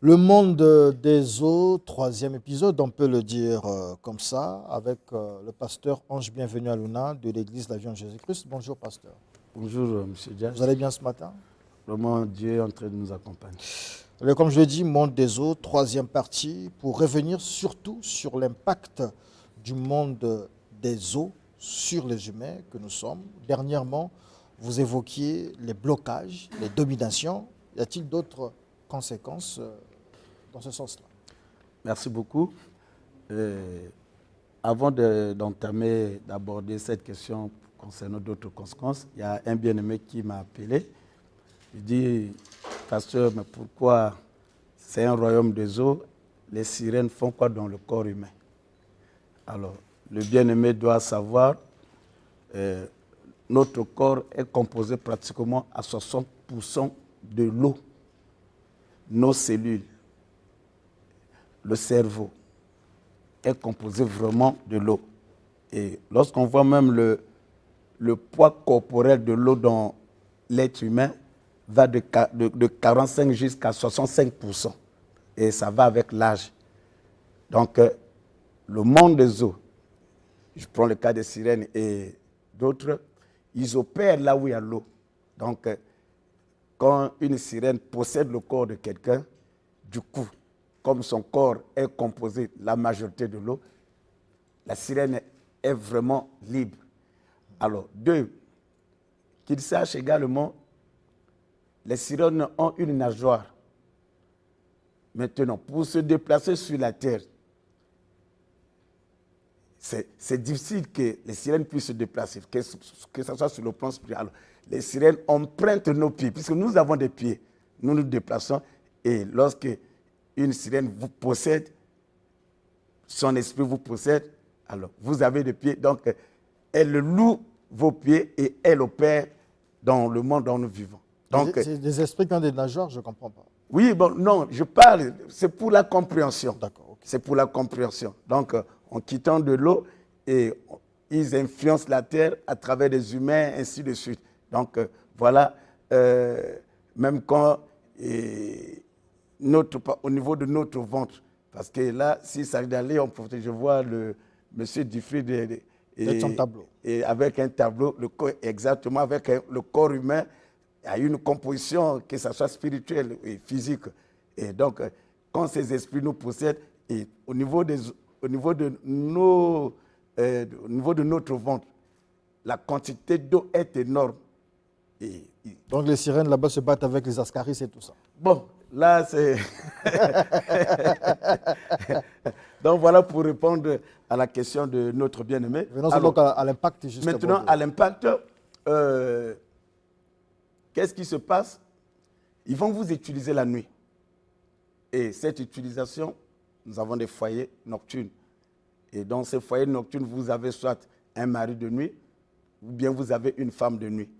Le monde des eaux, troisième épisode, on peut le dire comme ça, avec le pasteur Ange Bienvenu Aluna de l'église La Vie en Jésus-Christ. Bonjour pasteur. Bonjour, M. James. Vous allez bien ce matin? Vraiment, Dieu est en train de nous accompagner. Alors, comme je l'ai dit, monde des eaux, troisième partie, pour revenir surtout sur l'impact du monde des eaux sur les humains que nous sommes. Dernièrement, vous évoquiez les blocages, les dominations. Y a-t-il d'autres conséquences dans ce sens-là? Merci beaucoup. Avant d'aborder cette question concernant d'autres conséquences, il y a un bien-aimé qui m'a appelé. Il dit, pasteur, mais pourquoi c'est un royaume des eaux, les sirènes font quoi dans le corps humain? Alors, le bien-aimé doit savoir, notre corps est composé pratiquement à 60% de l'eau. Nos cellules, le cerveau est composé vraiment de l'eau. Et lorsqu'on voit même le poids corporel de l'eau dans l'être humain, va de 45 jusqu'à 65%. Et ça va avec l'âge. Donc, le monde des eaux, je prends le cas des sirènes et d'autres, ils opèrent là où il y a l'eau. Donc, quand une sirène possède le corps de quelqu'un, du coup, comme son corps est composé la majorité de l'eau, la sirène est vraiment libre. Alors, deux, qu'il sache également, les sirènes ont une nageoire. Maintenant, pour se déplacer sur la terre, c'est difficile que les sirènes puissent se déplacer, que ce soit sur le plan spirituel. Alors, les sirènes empruntent nos pieds, puisque nous avons des pieds. Nous nous déplaçons et lorsque une sirène vous possède, son esprit vous possède, alors vous avez des pieds. Donc, elle loue vos pieds et elle opère dans le monde dont nous vivons. C'est des esprits qui ont des nageoires, je ne comprends pas. Oui, bon, non, je parle, c'est pour la compréhension. D'accord. Okay. C'est pour la compréhension. Donc, en quittant de l'eau, et ils influencent la terre à travers des humains, ainsi de suite. Donc, voilà, même quand, au niveau de notre ventre, parce que là, s'il s'agit d'aller, je vois le monsieur Dufry son tableau. Et avec un tableau, exactement, avec le corps humain, il y a une composition, que ce soit spirituelle et physique. Et donc, quand ces esprits nous possèdent, et au niveau de notre ventre, la quantité d'eau est énorme. Donc les sirènes là-bas se battent avec les ascaris et tout ça. Bon, là c'est... Donc voilà pour répondre à la question de notre bien-aimé. Venons donc à l'impact justement. Maintenant, à l'impact, qu'est-ce qui se passe? Ils vont vous utiliser la nuit. Et cette utilisation, nous avons des foyers nocturnes. Et dans ces foyers nocturnes, vous avez soit un mari de nuit, ou bien vous avez une femme de nuit.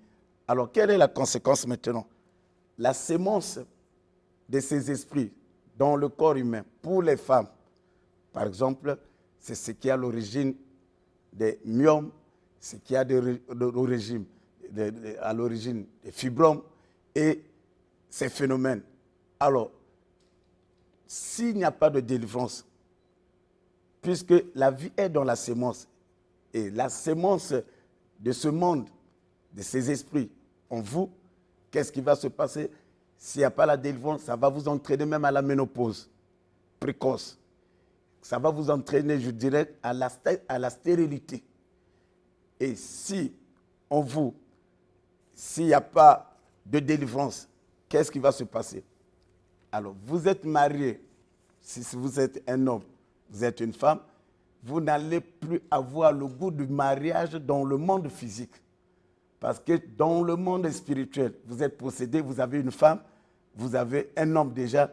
Alors, quelle est la conséquence maintenant? La sémence de ces esprits dans le corps humain, pour les femmes, par exemple, c'est ce qui est à l'origine des myomes, ce qui est à l'origine des fibromes et ces phénomènes. Alors, s'il n'y a pas de délivrance, puisque la vie est dans la sémence, et la sémence de ce monde, de ces esprits en vous, qu'est-ce qui va se passer? S'il n'y a pas la délivrance, ça va vous entraîner même à la ménopause précoce. Ça va vous entraîner, je dirais, à la stérilité. Et si en vous, s'il n'y a pas de délivrance, qu'est-ce qui va se passer? Alors, vous êtes marié, si vous êtes un homme, vous êtes une femme, vous n'allez plus avoir le goût du mariage dans le monde physique. Parce que dans le monde spirituel, vous êtes possédé, vous avez une femme, vous avez un homme déjà,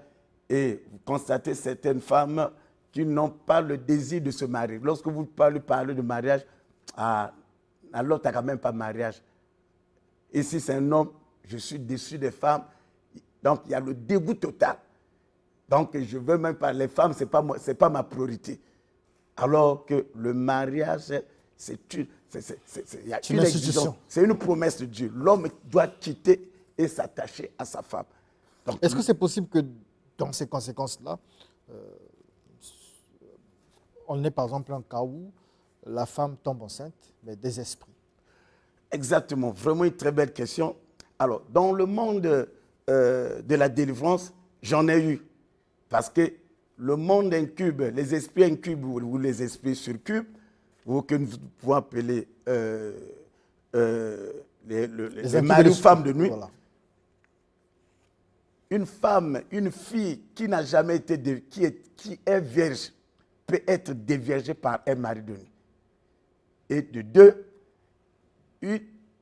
et vous constatez certaines femmes qui n'ont pas le désir de se marier. Lorsque vous parlez de mariage, l'autre n'a quand même pas de mariage. Et si c'est un homme, je suis déçu des femmes. Donc, il y a le dégoût total. Donc, je ne veux même pas, les femmes, ce n'est pas ma priorité. Alors que le mariage, c'est une institution. C'est une promesse de Dieu. L'homme doit quitter et s'attacher à sa femme. Est-ce que c'est possible que dans ces conséquences-là, on est par exemple un cas où la femme tombe enceinte, mais des esprits. Exactement, vraiment une très belle question. Alors, dans le monde de la délivrance, j'en ai eu. Parce que le monde incube, les esprits incubes ou les esprits surcubes, ou que nous pouvons appeler les maris ou femmes de nuit. Voilà. Une femme, une fille qui n'a jamais été, qui est vierge, peut être déviergée par un mari de nuit. Et de deux,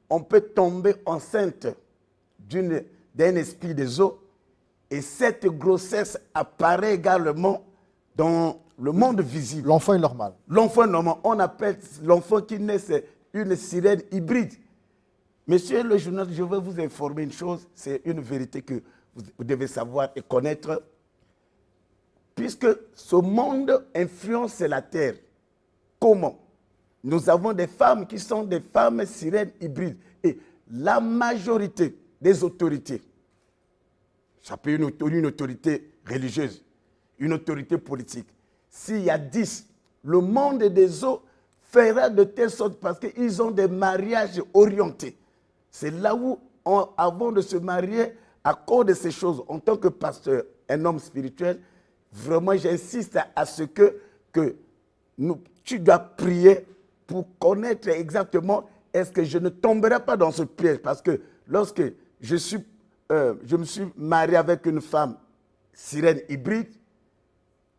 on peut tomber enceinte d'un esprit des eaux, et cette grossesse apparaît également dans le monde visible. L'enfant est normal. L'enfant est normal. On appelle l'enfant qui naît, c'est une sirène hybride. Monsieur le journaliste, je veux vous informer une chose, c'est une vérité que vous devez savoir et connaître. Puisque ce monde influence la terre. Comment? Nous avons des femmes qui sont des femmes sirènes hybrides. Et la majorité des autorités, ça peut être une autorité religieuse, une autorité politique. S'il y a 10, le monde des eaux fera de telle sorte parce qu'ils ont des mariages orientés. C'est là où, avant de se marier, à cause de ces choses, en tant que pasteur, un homme spirituel, vraiment j'insiste à ce que tu dois prier pour connaître exactement est-ce que je ne tomberai pas dans ce piège. Parce que lorsque je me suis marié avec une femme sirène hybride,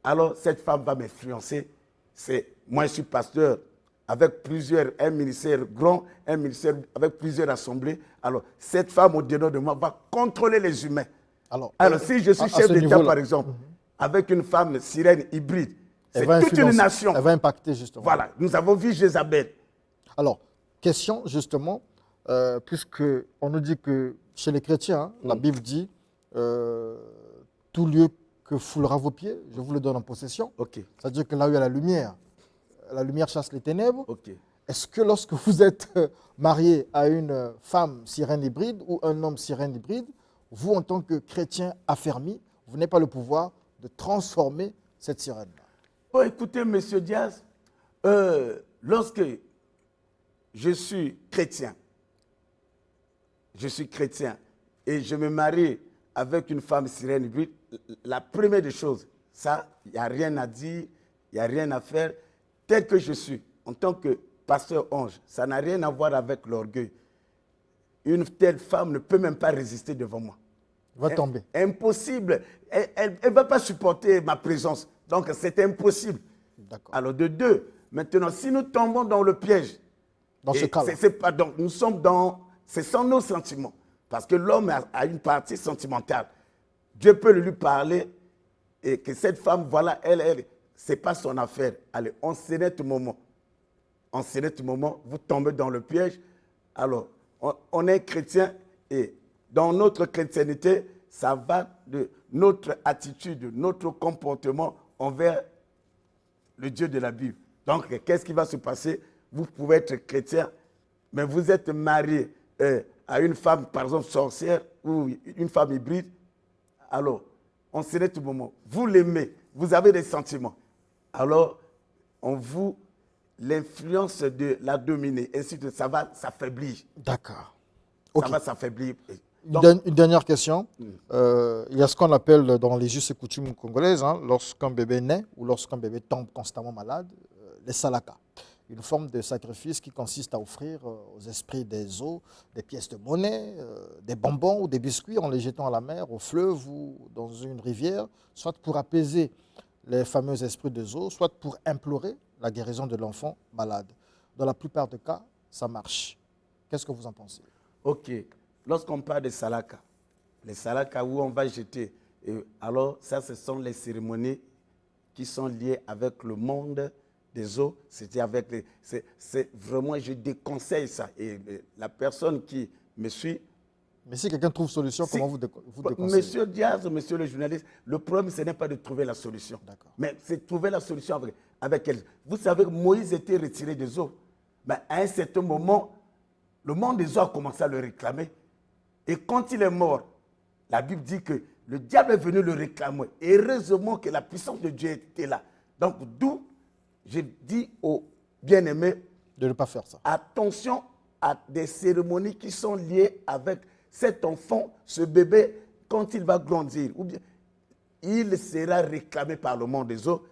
alors cette femme va m'influencer. Moi, je suis pasteur avec un ministère grand, un ministère avec plusieurs assemblées. Alors, cette femme au-dedans de moi va contrôler les humains. Alors si je suis chef d'État, par exemple, avec une femme sirène hybride, c'est toute une nation. Elle va impacter, justement. Voilà, nous avons vu Jézabel. Alors, question, justement, puisque on nous dit que chez les chrétiens, la Bible dit tout lieu que foulera vos pieds, je vous le donne en possession. Okay. C'est-à-dire que là où il y a la lumière chasse les ténèbres. Okay. Est-ce que lorsque vous êtes marié à une femme sirène hybride ou un homme sirène hybride, vous, en tant que chrétien affermi, vous n'avez pas le pouvoir de transformer cette sirène-là? Oh, écoutez, M. Diaz, lorsque je suis chrétien et je me marie avec une femme sirène hybride, la première des choses, ça, il n'y a rien à dire, il n'y a rien à faire. Tel que je suis, en tant que pasteur ange, ça n'a rien à voir avec l'orgueil. Une telle femme ne peut même pas résister devant moi. Va tomber. Impossible. Elle ne va pas supporter ma présence. Donc, c'est impossible. D'accord. Alors, de deux, maintenant, si nous tombons dans le piège, dans ce cas-là, donc, nous sommes c'est sans nos sentiments. Parce que l'homme a une partie sentimentale. Dieu peut lui parler et que cette femme, voilà, ce n'est pas son affaire. Allez, en ce moment, vous tombez dans le piège. Alors, on est chrétien et dans notre chrétienté, ça va de notre attitude, notre comportement envers le Dieu de la Bible. Donc, qu'est-ce qui va se passer? Vous pouvez être chrétien, mais vous êtes marié à une femme, par exemple, sorcière ou une femme hybride. Alors, en ce moment, vous l'aimez, vous avez des sentiments. Alors, l'influence de la dominer, ainsi de ça va s'affaiblir. D'accord. Okay. Ça va s'affaiblir. Une dernière question. Il y a ce qu'on appelle dans les us et coutumes congolaises, lorsqu'un bébé naît ou lorsqu'un bébé tombe constamment malade, les salaka. Une forme de sacrifice qui consiste à offrir aux esprits des eaux des pièces de monnaie, des bonbons ou des biscuits en les jetant à la mer, au fleuve ou dans une rivière, soit pour apaiser les fameux esprits des eaux, soit pour implorer la guérison de l'enfant malade. Dans la plupart des cas, ça marche. Qu'est-ce que vous en pensez? Ok. Lorsqu'on parle de salaka, les salaka où on va jeter, alors ça, ce sont les cérémonies qui sont liées avec le monde des eaux. C'est vraiment, je déconseille ça. Et la personne qui me suit. Mais si quelqu'un trouve solution, comment vous déconseillez? Monsieur Diaz, monsieur le journaliste, le problème, ce n'est pas de trouver la solution. Mais c'est de trouver la solution avec elle. Vous savez que Moïse était retiré des eaux. Mais à un certain moment, le monde des eaux a commencé à le réclamer. Et quand il est mort, la Bible dit que le diable est venu le réclamer. Et heureusement que la puissance de Dieu était là. Donc, d'où je dis aux bien-aimés, de ne pas faire ça. Attention à des cérémonies qui sont liées avec cet enfant, ce bébé, quand il va grandir. Ou bien, il sera réclamé par le monde des eaux.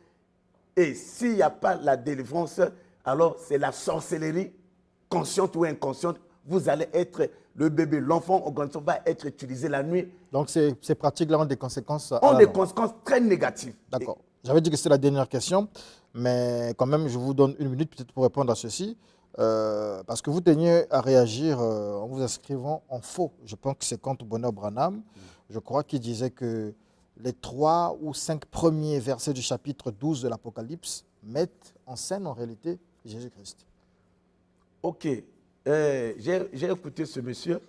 Et s'il n'y a pas la délivrance, alors c'est la sorcellerie, consciente ou inconsciente. Vous allez être, le bébé, l'enfant au grandissant va être utilisé la nuit. Donc ces pratiques-là ont des conséquences ont des conséquences très négatives. D'accord. J'avais dit que c'était la dernière question, mais quand même, je vous donne 1 minute peut-être pour répondre à ceci. Parce que vous teniez à réagir en vous inscrivant en faux. Je pense que c'est contre Bonheur Branham. Je crois qu'il disait que les 3 ou 5 premiers versets du chapitre 12 de l'Apocalypse mettent en scène en réalité Jésus-Christ. Ok. J'ai écouté ce monsieur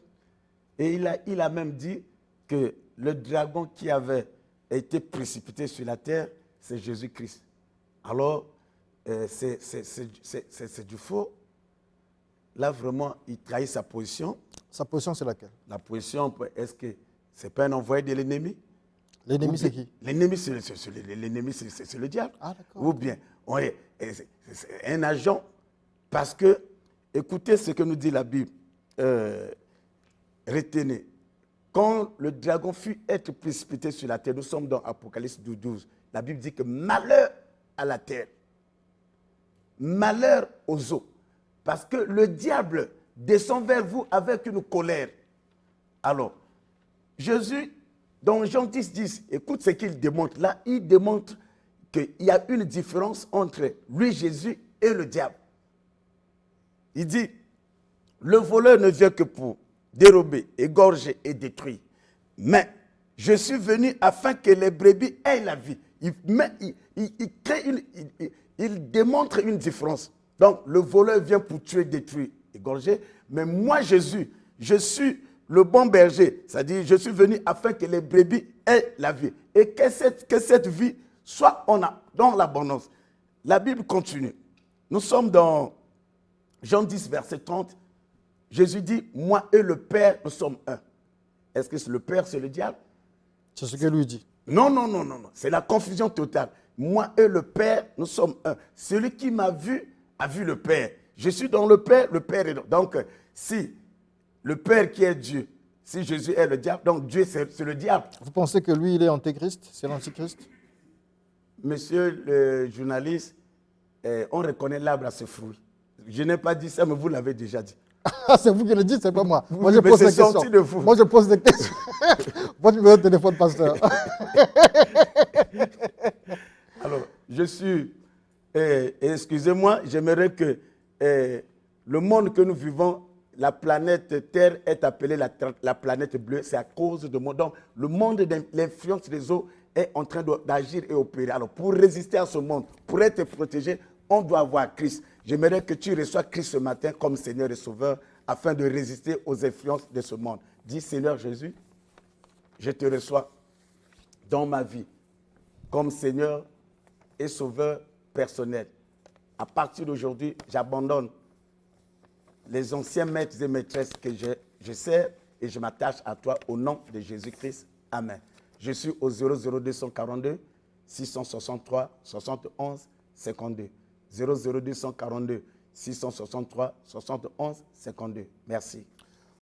et il a même dit que le dragon qui avait été précipité sur la terre, c'est Jésus-Christ. Alors, c'est du faux. Là, vraiment, il trahit sa position. Sa position, c'est laquelle? La position, est-ce que ce n'est pas un envoyé de l'ennemi? L'ennemi, c'est qui? L'ennemi, c'est le diable. Ah, d'accord. Ou bien, c'est un agent. Parce que, écoutez ce que nous dit la Bible. Retenez. Quand le dragon fut être précipité sur la terre, nous sommes dans Apocalypse 12. La Bible dit que malheur à la terre, malheur aux eaux. Parce que le diable descend vers vous avec une colère. Alors, Jésus, dans Jean 10, écoute ce qu'il démontre. Là, il démontre qu'il y a une différence entre lui, Jésus, et le diable. Il dit, le voleur ne vient que pour dérober, égorger et détruire. Mais je suis venu afin que les brebis aient la vie. Il démontre une différence. Donc, le voleur vient pour tuer, détruire, égorger. Mais moi, Jésus, je suis le bon berger. C'est-à-dire, je suis venu afin que les brebis aient la vie. Et que cette vie soit dans l'abondance. La Bible continue. Nous sommes dans Jean 10, verset 30. Jésus dit, moi et le Père, nous sommes un. Est-ce que le Père, c'est le diable? C'est ce que lui dit. Non. C'est la confusion totale. Moi et le Père, nous sommes un. Celui qui m'a vu, a vu le Père. Je suis dans le Père est dans. Donc, si le Père qui est Dieu, si Jésus est le diable, donc Dieu, c'est le diable. Vous pensez que lui, il est antéchrist? C'est l'antichrist? Monsieur le journaliste, on reconnaît l'arbre à ses fruits. Je n'ai pas dit ça, mais vous l'avez déjà dit. C'est vous qui le dites, c'est pas moi. Moi, je Mais pose des c'est sorti questions. de vous. Moi, je pose des questions. Votre numéro de téléphone, pasteur. Alors, je suis... excusez-moi, j'aimerais que le monde que nous vivons, la planète Terre est appelée la planète bleue. C'est à cause de moi. Donc, le monde de l'influence des eaux est en train d'agir et opérer. Alors, pour résister à ce monde, pour être protégé, on doit avoir Christ. J'aimerais que tu reçois Christ ce matin comme Seigneur et Sauveur afin de résister aux influences de ce monde. Dis, Seigneur Jésus, je te reçois dans ma vie comme Seigneur et Sauveur personnel. À partir d'aujourd'hui, j'abandonne les anciens maîtres et maîtresses que je sers et je m'attache à toi au nom de Jésus-Christ. Amen. Je suis au 00242 663 71 52. 00242 663 71 52. Merci.